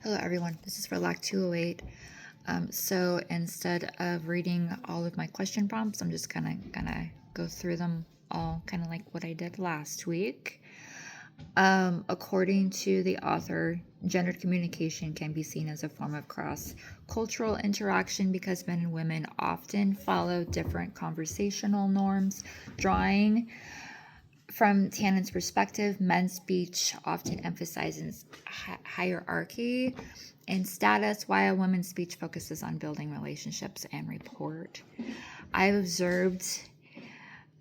Hello everyone, this is for Lacc 208. So instead of reading all of my question prompts, I'm just gonna go through them all, kind of like what I did last week. According to the author, gendered communication can be seen as a form of cross-cultural interaction because men and women often follow different conversational norms, drawing from Tannen's perspective, men's speech often emphasizes hierarchy and status, while women's speech focuses on building relationships and rapport. I've observed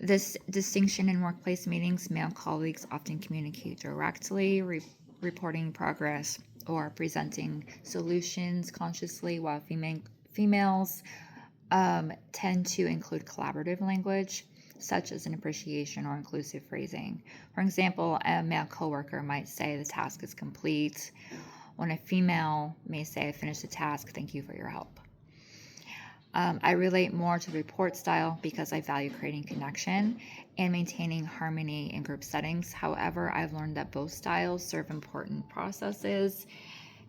this distinction in workplace meetings. Male colleagues often communicate directly, reporting progress or presenting solutions consciously, while females tend to include collaborative language, such as an appreciation or inclusive phrasing. For example, a male coworker might say the task is complete, when a female may say, I finished the task, thank you for your help. I relate more to the report style because I value creating connection and maintaining harmony in group settings. However, I've learned that both styles serve important processes.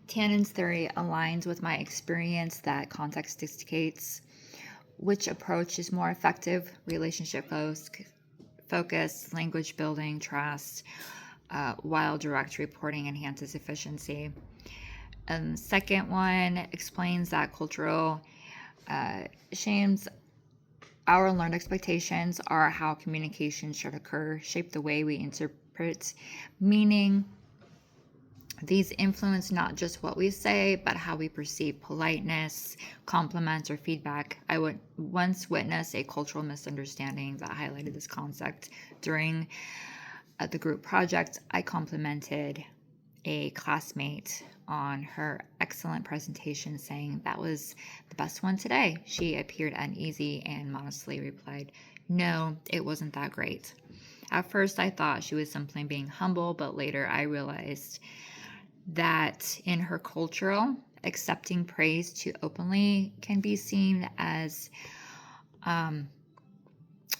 Tannen's theory aligns with my experience that context dictates which approach is more effective: relationship focus, language building, trust, while direct reporting enhances efficiency. And the second one explains that cultural shames, our learned expectations are how communication should occur, shape the way we interpret meaning. These influence not just what we say, but how we perceive politeness, compliments, or feedback. I would once witness a cultural misunderstanding that highlighted this concept. During the group project, I complimented a classmate on her excellent presentation, saying that was the best one today. She appeared uneasy and modestly replied, no, it wasn't that great. At first, I thought she was simply being humble, but later I realized that in her culture, accepting praise too openly can be seen as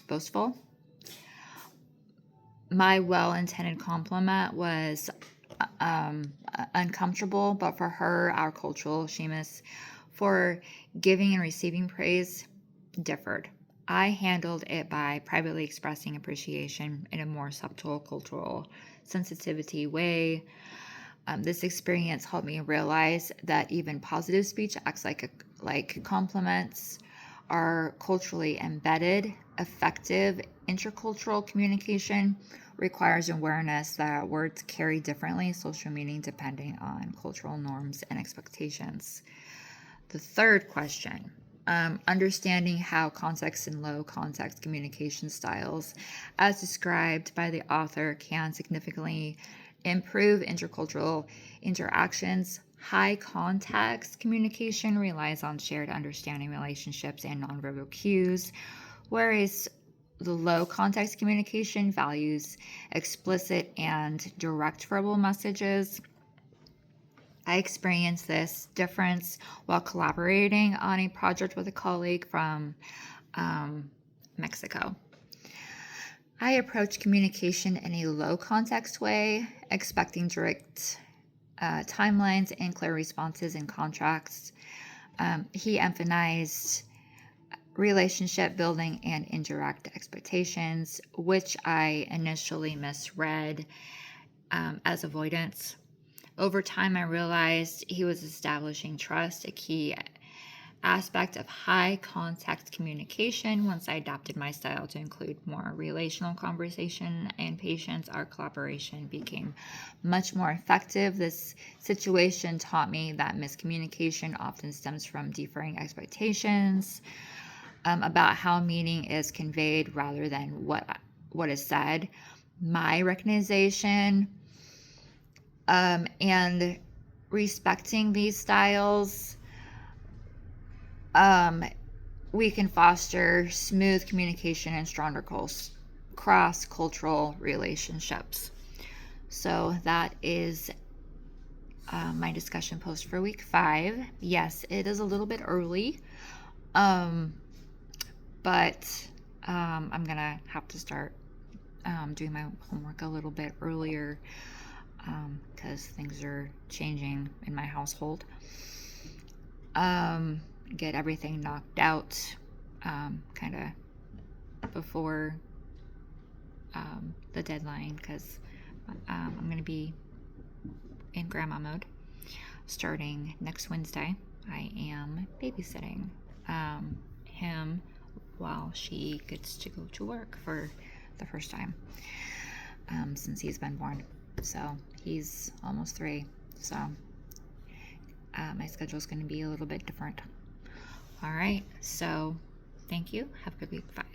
boastful. My well-intended compliment was uncomfortable, but for her, our cultural shamus for giving and receiving praise differed. I handled it by privately expressing appreciation in a more subtle cultural sensitivity way. This experience helped me realize that even positive speech acts like compliments are culturally embedded. Effective intercultural communication requires awareness that words carry differently social meaning depending on cultural norms and expectations. The third question, understanding how context and low context communication styles, as described by the author, can significantly improve intercultural interactions. High context communication relies on shared understanding, relationships, and nonverbal cues, whereas the low context communication values explicit and direct verbal messages. I experienced this difference while collaborating on a project with a colleague from Mexico. I approach communication in a low context way, expecting direct timelines and clear responses and contracts. He emphasized relationship building and indirect expectations, which I initially misread as avoidance. Over time, I realized he was establishing trust, a key aspect of high context communication. Once I adapted my style to include more relational conversation and patience, our collaboration became much more effective. This situation taught me that miscommunication often stems from differing expectations about how meaning is conveyed rather than what is said. My recognition and respecting these styles, we can foster smooth communication and stronger cross-cultural relationships. So that is my discussion post for week 5. Yes, it is a little bit early, but I'm gonna have to start doing my homework a little bit earlier. because things are changing in my household. Get everything knocked out kind of before the deadline, because I'm going to be in grandma mode starting next Wednesday. I am babysitting him while she gets to go to work for the first time since he's been born. So he's almost 3. So my schedule is going to be a little bit different. All right. So thank you. Have a good week. 5.